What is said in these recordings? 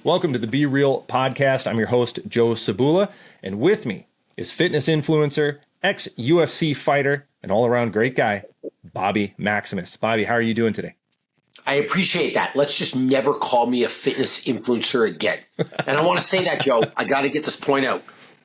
Welcome to the Be Real podcast. I'm your host, Joe Cebula, and with me is fitness influencer, ex-UFC fighter, and all-around great guy, Bobby Maximus. Bobby, how are you doing today? I appreciate that. Let's just never call me a fitness influencer again. And I want to say that, Joe. I got to get this point out,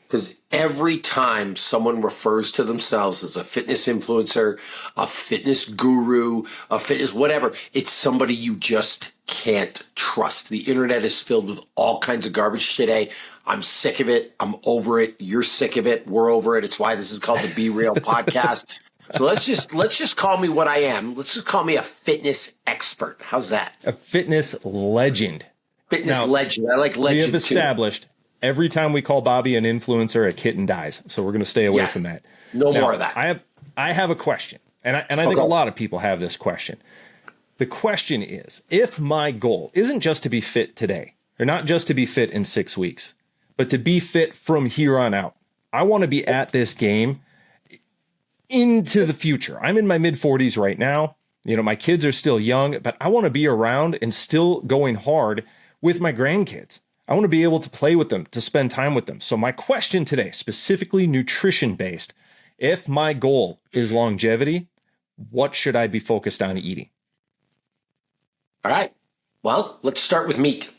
because every time someone refers to themselves as a fitness influencer, a fitness guru, a fitness whatever, it's somebody you just can't trust. The internet is filled with all kinds of garbage today. I'm sick of it. I'm over it. You're sick of it. We're over it. It's why this is called the Be Real podcast. So let's just call me what I am. Let's just call me a fitness expert. How's that? A fitness legend. Fitness legend. I like legend too. We have established every time we call Bobby an influencer, a kitten dies. So we're going to stay away from that. No more of that. I have a question, and I think a lot of people have this question. The question is, if my goal isn't just to be fit today, or not just to be fit in 6 weeks, but to be fit from here on out, I want to be at this game into the future. I'm in my mid-40s right now. You know, my kids are still young, but I want to be around and still going hard with my grandkids. I want to be able to play with them, to spend time with them. So my question today, specifically nutrition-based, if my goal is longevity, what should I be focused on eating? All right. Well, let's start with meat.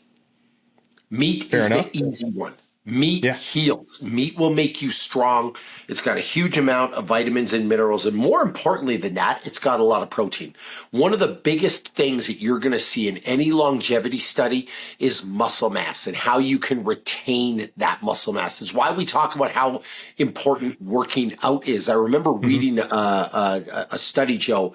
Meat is the easy one. Meat heals. Meat will make you strong. It's got a huge amount of vitamins and minerals. And more importantly than that, it's got a lot of protein. One of the biggest things that you're going to see in any longevity study is muscle mass and how you can retain that muscle mass. It's why we talk about how important working out is. I remember reading a study, Joe,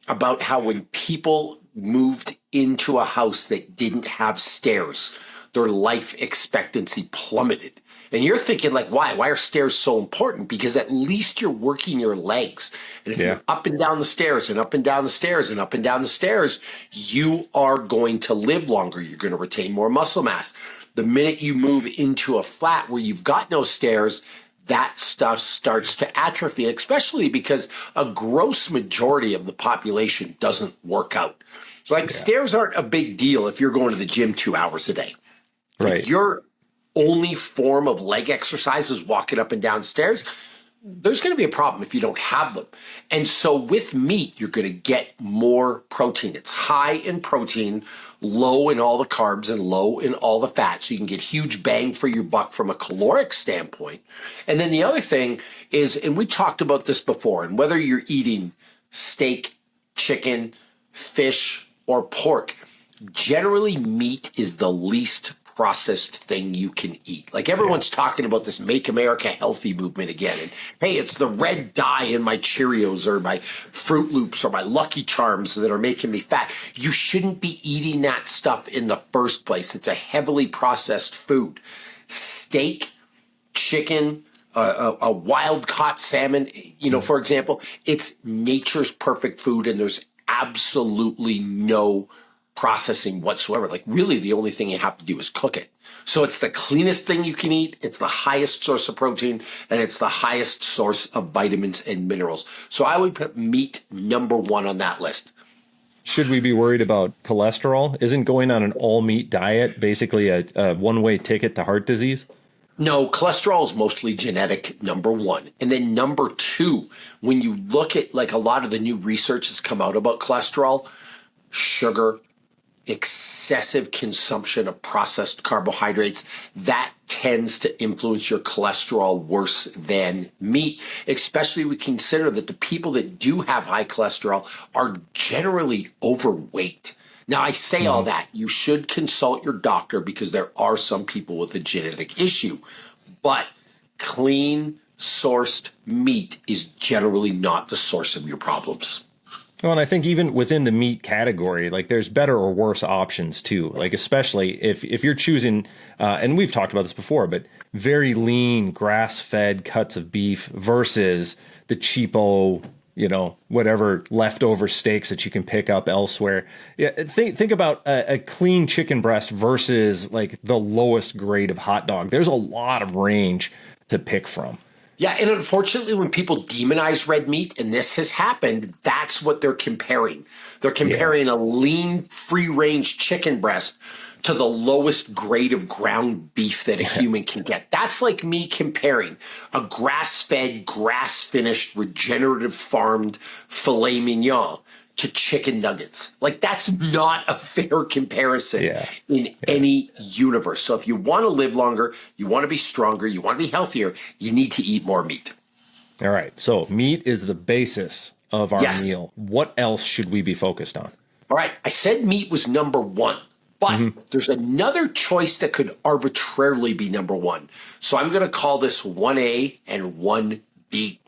about how when people moved into a house that didn't have stairs, their life expectancy plummeted. And you're thinking, like, why? Why are stairs so important? Because at least you're working your legs. And if you're up and down the stairs and up and down the stairs and up and down the stairs, you are going to live longer. You're going to retain more muscle mass. The minute you move into a flat where you've got no stairs, that stuff starts to atrophy, especially because a gross majority of the population doesn't work out. Like stairs aren't a big deal if you're going to the gym 2 hours a day. Right. If your only form of leg exercise is walking up and down stairs, there's going to be a problem if you don't have them. And so with meat, you're going to get more protein. It's high in protein, low in all the carbs, and low in all the fats. So you can get huge bang for your buck from a caloric standpoint. And then the other thing is, and we talked about this before, and whether you're eating steak, chicken, fish, or pork, generally meat is the least processed thing you can eat. Like everyone's talking about this Make America Healthy movement again. And hey, it's the red dye in my Cheerios or my Fruit Loops or my Lucky Charms that are making me fat. You shouldn't be eating that stuff in the first place. It's a heavily processed food. Steak, chicken, a wild caught salmon, for example, it's nature's perfect food, and there's absolutely no processing whatsoever. Like really the only thing you have to do is cook it. So it's the cleanest thing you can eat. It's the highest source of protein, and it's the highest source of vitamins and minerals. So I would put meat number one on that list. Should we be worried about cholesterol? Isn't going on an all meat diet basically a one-way ticket to heart disease? No, cholesterol is mostly genetic, number one. And then number two, when you look at like a lot of the new research that's come out about cholesterol, sugar, excessive consumption of processed carbohydrates, that tends to influence your cholesterol worse than meat, especially we consider that the people that do have high cholesterol are generally overweight. Now, I say all that. You should consult your doctor because there are some people with a genetic issue. But clean, sourced meat is generally not the source of your problems. Well, and I think even within the meat category, like there's better or worse options too. Like especially if you're choosing, and we've talked about this before, but very lean grass-fed cuts of beef versus the cheapo, whatever leftover steaks that you can pick up elsewhere. Yeah, think about a clean chicken breast versus like the lowest grade of hot dog. There's a lot of range to pick from. Yeah, and unfortunately, when people demonize red meat, and this has happened, that's what they're comparing. They're comparing a lean, free-range chicken breast to the lowest grade of ground beef that a human can get. That's like me comparing a grass-fed, grass-finished, regenerative farmed filet mignon to chicken nuggets. Like, that's not a fair comparison in any universe. So if you want to live longer, you want to be stronger, you want to be healthier, you need to eat more meat. All right. So meat is the basis of our meal. What else should we be focused on? All right. I said meat was number one, but there's another choice that could arbitrarily be number one. So I'm going to call this 1A and 1B.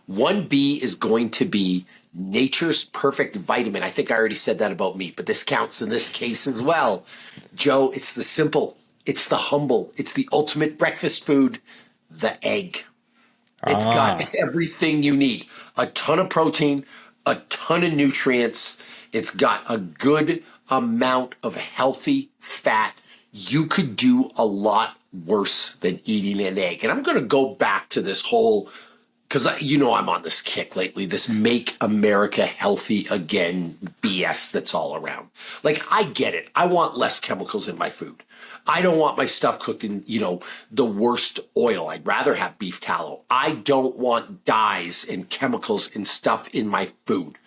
1B is going to be nature's perfect vitamin. I think I already said that about meat, but this counts in this case as well. Joe, it's the simple, it's the humble, it's the ultimate breakfast food, the egg. It's got everything you need. A ton of protein, a ton of nutrients. It's got a good amount of healthy fat. You could do a lot worse than eating an egg. And I'm going to go back to this whole, because I'm on this kick lately, this make America healthy again BS that's all around. Like, I get it. I want less chemicals in my food. I don't want my stuff cooked in, the worst oil. I'd rather have beef tallow. I don't want dyes and chemicals and stuff in my food.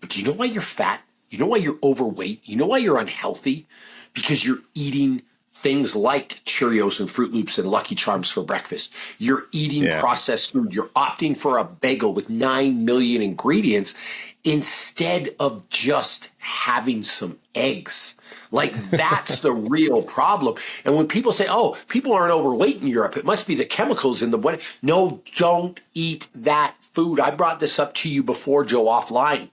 But do you know why you're fat? You know why you're overweight? You know why you're unhealthy? Because you're eating things like Cheerios and Fruit Loops and Lucky Charms for breakfast. You're eating processed food. You're opting for a bagel with 9 million ingredients instead of just having some eggs. Like, that's the real problem. And when people say, oh, people aren't overweight in Europe, it must be the chemicals in the what? No, don't eat that food. I brought this up to you before, Joe, offline.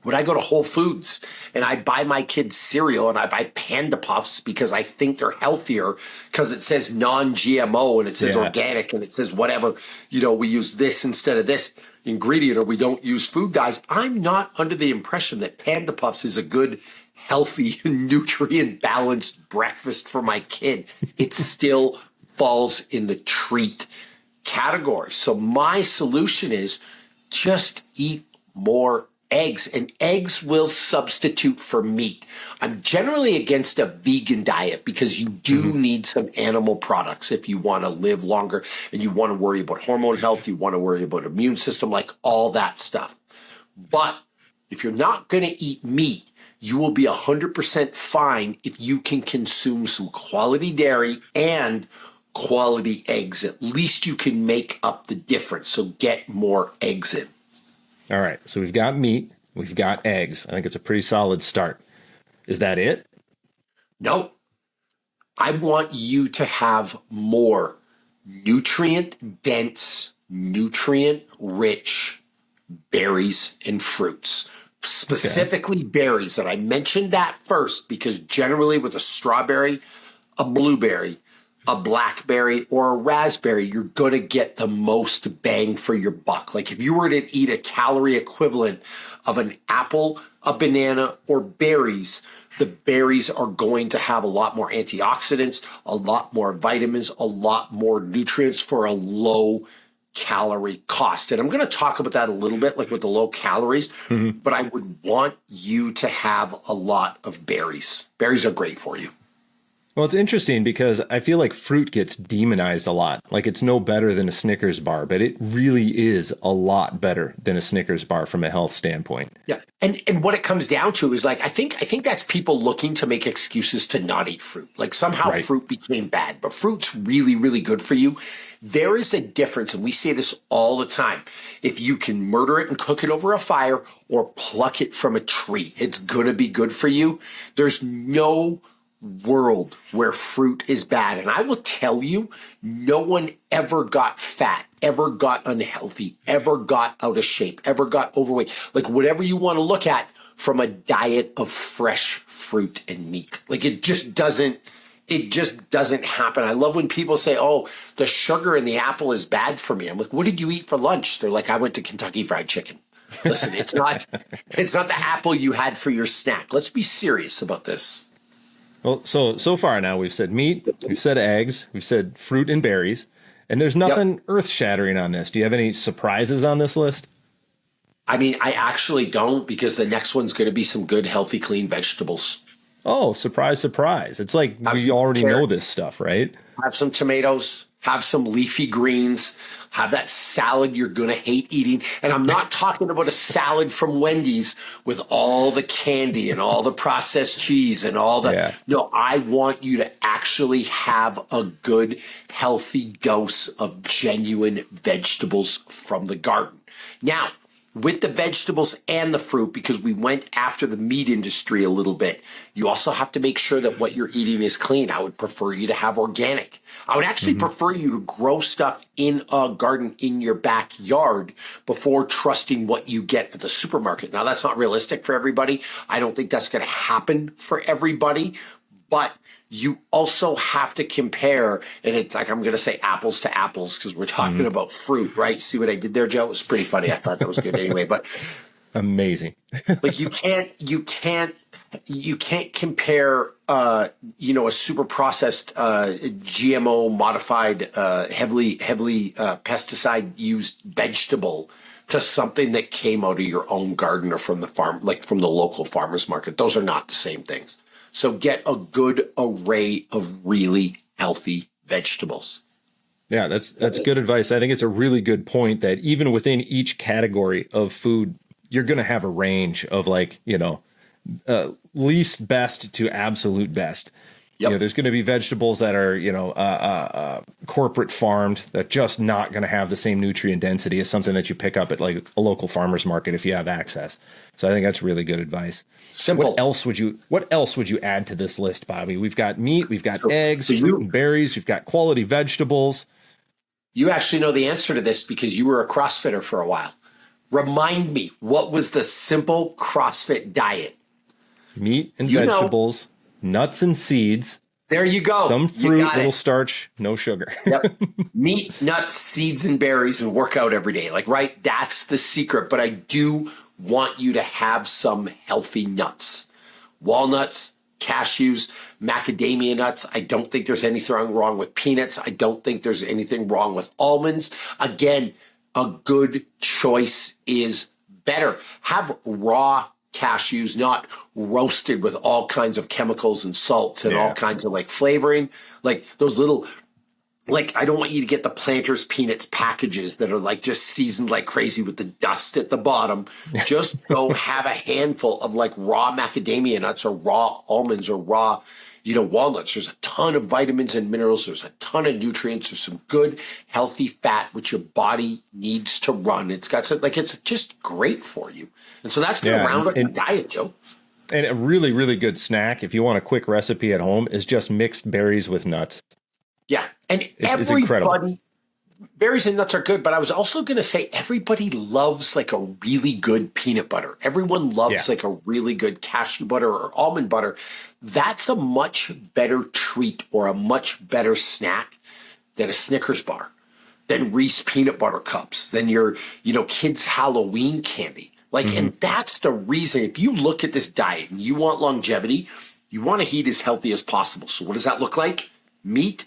When I go to Whole Foods and I buy my kids cereal and I buy Panda Puffs because I think they're healthier because it says non-GMO and it says organic and it says whatever, we use this instead of this ingredient or we don't use food dyes. I'm not under the impression that Panda Puffs is a good, healthy, nutrient-balanced breakfast for my kid. It still falls in the treat category. So my solution is just eat more eggs, and eggs will substitute for meat. I'm generally against a vegan diet because you do need some animal products if you want to live longer and you want to worry about hormone health, you want to worry about immune system, like all that stuff. But if you're not going to eat meat, you will be 100% fine if you can consume some quality dairy and quality eggs. At least you can make up the difference. So get more eggs in. All right, so we've got meat, we've got eggs. I think it's a pretty solid start. Is that it? No. I want you to have more nutrient-dense, nutrient-rich berries and fruits. Specifically berries, and I mentioned that first because generally with a strawberry, a blueberry, a blackberry, or a raspberry, you're going to get the most bang for your buck. Like if you were to eat a calorie equivalent of an apple, a banana, or berries, the berries are going to have a lot more antioxidants, a lot more vitamins, a lot more nutrients for a low calorie cost. And I'm going to talk about that a little bit, like with the low calories, but I would want you to have a lot of berries. Berries are great for you. Well, it's interesting because I feel like fruit gets demonized a lot. Like it's no better than a Snickers bar, but it really is a lot better than a Snickers bar from a health standpoint. Yeah. And what it comes down to is like, I think that's people looking to make excuses to not eat fruit. Like somehow fruit became bad, but fruit's really, really good for you. There is a difference, and we say this all the time. If you can murder it and cook it over a fire or pluck it from a tree, it's going to be good for you. There's no world where fruit is bad. And I will tell you, no one ever got fat, ever got unhealthy, ever got out of shape, ever got overweight. Like whatever you want to look at from a diet of fresh fruit and meat. Like it just doesn't happen. I love when people say, oh, the sugar in the apple is bad for me. I'm like, what did you eat for lunch? They're like, I went to Kentucky Fried Chicken. Listen, it's not the apple you had for your snack. Let's be serious about this. Well, so far now we've said meat, we've said eggs, we've said fruit and berries, and there's nothing earth-shattering on this. Do you have any surprises on this list? I mean, I actually don't, because the next one's going to be some good, healthy, clean vegetables. Oh, surprise, surprise. It's like Have we some already know carrots. this stuff, right? Have some tomatoes, have some leafy greens, have that salad you're going to hate eating. And I'm not talking about a salad from Wendy's with all the candy and all the processed cheese and all the. Yeah. No, I want you to actually have a good, healthy dose of genuine vegetables from the garden. Now, with the vegetables and the fruit, because we went after the meat industry a little bit, you also have to make sure that what you're eating is clean. I would prefer you to have organic. I would actually prefer you to grow stuff in a garden in your backyard before trusting what you get at the supermarket. Now, that's not realistic for everybody. I don't think that's going to happen for everybody, but you also have to compare, and it's like I'm going to say apples to apples because we're talking about fruit, right? See what I did there, Joe? It was pretty funny. I thought that was good anyway, but Amazing. like you can't compare a super processed GMO modified heavily pesticide used vegetable to something that came out of your own garden or from the farm, like from the local farmers market. Those are not the same things. So get a good array of really healthy vegetables. Yeah, that's good advice. I think it's a really good point that even within each category of food, you're going to have a range of least best to absolute best. Yep. There's going to be vegetables that are, corporate farmed that just not going to have the same nutrient density as something that you pick up at like a local farmer's market if you have access. So I think that's really good advice. Simple. What else would you add to this list, Bobby? We've got meat, we've got eggs, so fruit and berries, we've got quality vegetables. You actually know the answer to this because you were a CrossFitter for a while. Remind me, what was the simple CrossFit diet? Meat and vegetables, nuts and seeds. There you go. Some fruit, little starch, no sugar. Yep. Meat, nuts, seeds, and berries, and work out every day. Like, right? That's the secret. But I do want you to have some healthy nuts. Walnuts, cashews, macadamia nuts. I don't think there's anything wrong with peanuts. I don't think there's anything wrong with almonds. Again, a good choice is better. Have raw cashews, not roasted with all kinds of chemicals and salts and all kinds of like flavoring. Like those little, like I don't want you to get the Planters Peanuts packages that are like just seasoned like crazy with the dust at the bottom. Just go have a handful of like raw macadamia nuts or raw almonds or raw, walnuts. There's a ton of vitamins and minerals. There's a ton of nutrients. There's some good, healthy fat, which your body needs to run. It's got some, like, it's just great for you. And so that's going to round out your diet, Joe. And a really, really good snack, if you want a quick recipe at home, is just mixed berries with nuts. Yeah. And it's incredible. Berries and nuts are good, but I was also going to say everybody loves like a really good peanut butter. Everyone loves like a really good cashew butter or almond butter. That's a much better treat or a much better snack than a Snickers bar, than Reese peanut butter cups, than your, kids' Halloween candy. Like, and that's the reason, if you look at this diet and you want longevity, you want to eat as healthy as possible. So what does that look like? Meat,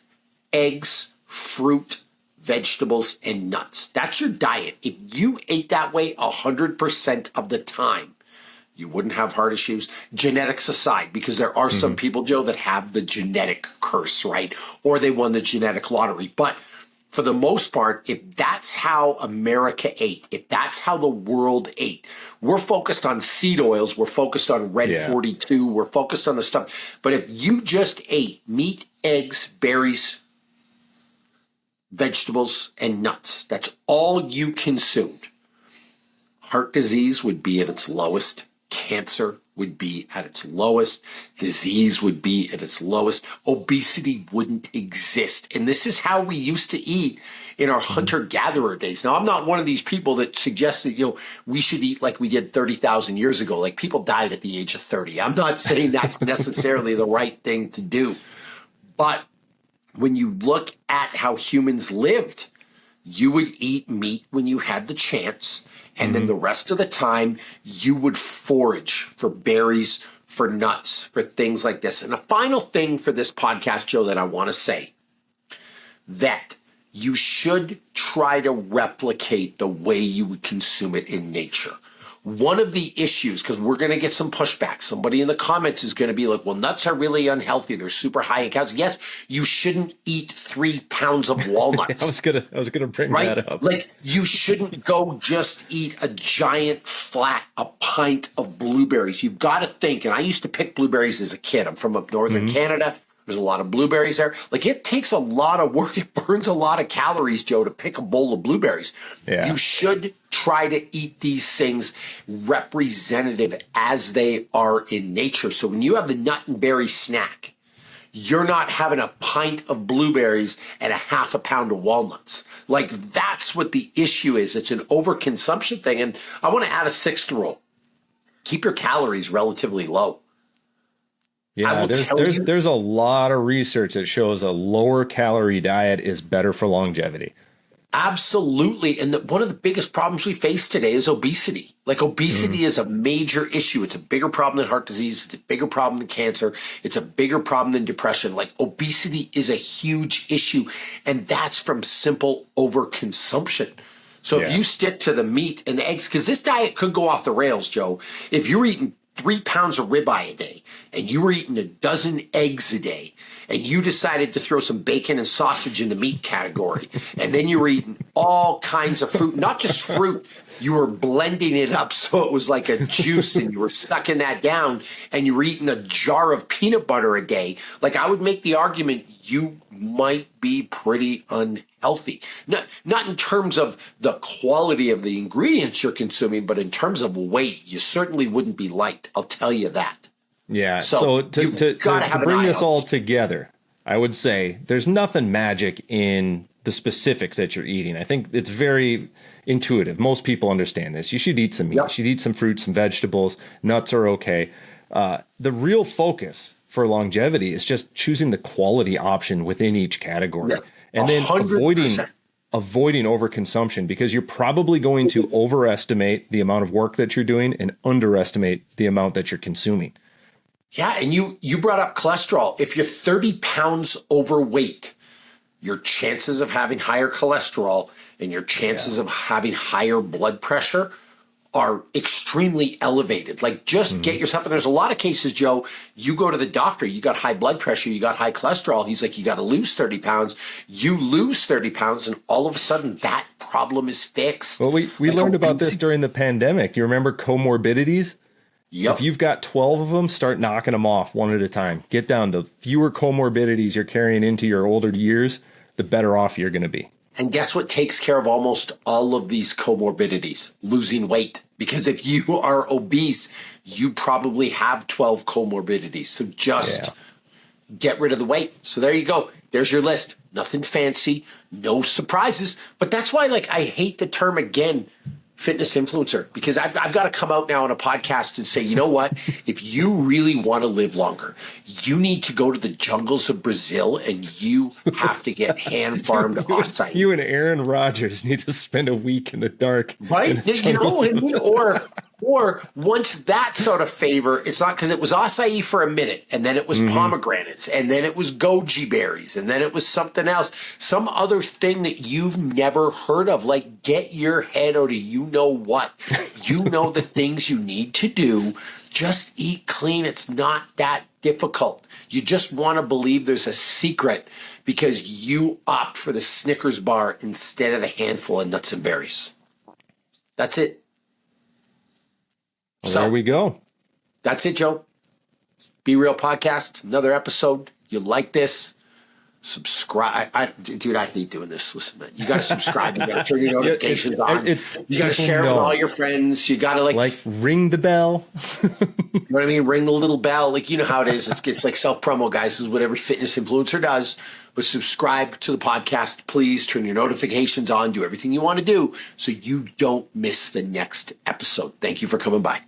eggs, fruit, vegetables, and nuts. That's your diet. If you ate that way 100% of the time, you wouldn't have heart issues. Genetics aside, because there are some people, Joe, that have the genetic curse, right? Or they won the genetic lottery. But for the most part, if that's how America ate, if that's how the world ate, we're focused on seed oils, we're focused on red 42, we're focused on the stuff. But if you just ate meat, eggs, berries, vegetables, and nuts, that's all you consumed, heart disease would be at its lowest. Cancer would be at its lowest. Disease would be at its lowest. Obesity wouldn't exist. And this is how we used to eat in our hunter-gatherer days. Now, I'm not one of these people that suggests that, we should eat like we did 30,000 years ago. Like people died at the age of 30. I'm not saying that's necessarily the right thing to do. But when you look at how humans lived, you would eat meat when you had the chance. And then the rest of the time, you would forage for berries, for nuts, for things like this. And a final thing for this podcast, Joe, that I want to say, that you should try to replicate the way you would consume it in nature. one of the issues, because we're going to get some pushback. Somebody in the comments is going to be like, well, nuts are really unhealthy. They're super high in calories. Yes, you shouldn't eat 3 pounds of walnuts. I was gonna bring that up. Like, you shouldn't go just eat a giant a pint of blueberries. You've got to think, and I used to pick blueberries as a kid. I'm from up northern Canada. There's a lot of blueberries there. Like, it takes a lot of work. It burns a lot of calories, Joe, to pick a bowl of blueberries. Yeah. You should try to eat these things representative as they are in nature. So when you have the nut and berry snack, you're not having a pint of blueberries and a half a pound of walnuts. Like, that's what the issue is. It's an overconsumption thing. And I want to add a 6th rule. Keep your calories relatively low. Yeah, there's a lot of research that shows a lower calorie diet is better for longevity. Absolutely. And one of the biggest problems we face today is obesity. Like, obesity is a major issue. It's a bigger problem than heart disease. It's a bigger problem than cancer. It's a bigger problem than depression. Like, obesity is a huge issue. And that's from simple overconsumption. So if you stick to the meat and the eggs, because this diet could go off the rails, Joe. If you're eating 3 pounds of ribeye a day and you were eating a dozen eggs a day and you decided to throw some bacon and sausage in the meat category, and then you were eating all kinds of fruit, not just fruit, you were blending it up so it was like a juice and you were sucking that down, and you were eating a jar of peanut butter a day, like, I would make the argument you might be pretty unhealthy. Not in terms of the quality of the ingredients you're consuming, but in terms of weight, you certainly wouldn't be light. I'll tell you that. Yeah. So to bring this all together, I would say there's nothing magic in the specifics that you're eating. I think it's very intuitive. Most people understand this. You should eat some meat. You should eat some fruits, some vegetables. Nuts are okay. The real focus for longevity is just choosing the quality option within each category, and then 100%. avoiding overconsumption, because you're probably going to overestimate the amount of work that you're doing and underestimate the amount that you're consuming. Yeah, and you brought up cholesterol. If you're 30 pounds overweight, your chances of having higher cholesterol and your chances of having higher blood pressure are extremely elevated. Like, just get yourself, and there's a lot of cases, Joe, you go to the doctor, you got high blood pressure, you got high cholesterol. He's like, you got to lose 30 pounds. You lose 30 pounds, and all of a sudden that problem is fixed. Well, we learned about this during the pandemic. You remember comorbidities? Yep. If you've got 12 of them, start knocking them off one at a time. Get down to fewer comorbidities you're carrying into your older years, the better off you're going to be. And guess what takes care of almost all of these comorbidities? Losing weight. Because if you are obese, you probably have 12 comorbidities. So just get rid of the weight. So there you go. There's your list. Nothing fancy, no surprises. But that's why, like, I hate the term, again, fitness influencer, because I've got to come out now on a podcast and say, you know what? If you really want to live longer, you need to go to the jungles of Brazil and you have to get hand-farmed acai. You and Aaron Rodgers need to spend a week in the dark. Right? You know what I mean? Or once that sort of favor, it's not, because it was acai for a minute, and then it was pomegranates, and then it was goji berries, and then it was something else, some other thing that you've never heard of. Like, get your head out of you know what. You know the things you need to do. Just eat clean. It's not that difficult. You just want to believe there's a secret because you opt for the Snickers bar instead of the handful of nuts and berries. That's it. Well, so there we go. That's it, Joe. Be Real Podcast, another episode. You like this? Subscribe. Dude, I hate doing this. Listen, man, you got to subscribe. You got to turn your notifications on. You got to share it with all your friends. You got to like ring the bell. You know what I mean? Ring the little bell. Like, you know how it is. It's like self-promo, guys. This is what every fitness influencer does. But subscribe to the podcast, please. Turn your notifications on. Do everything you want to do so you don't miss the next episode. Thank you for coming by.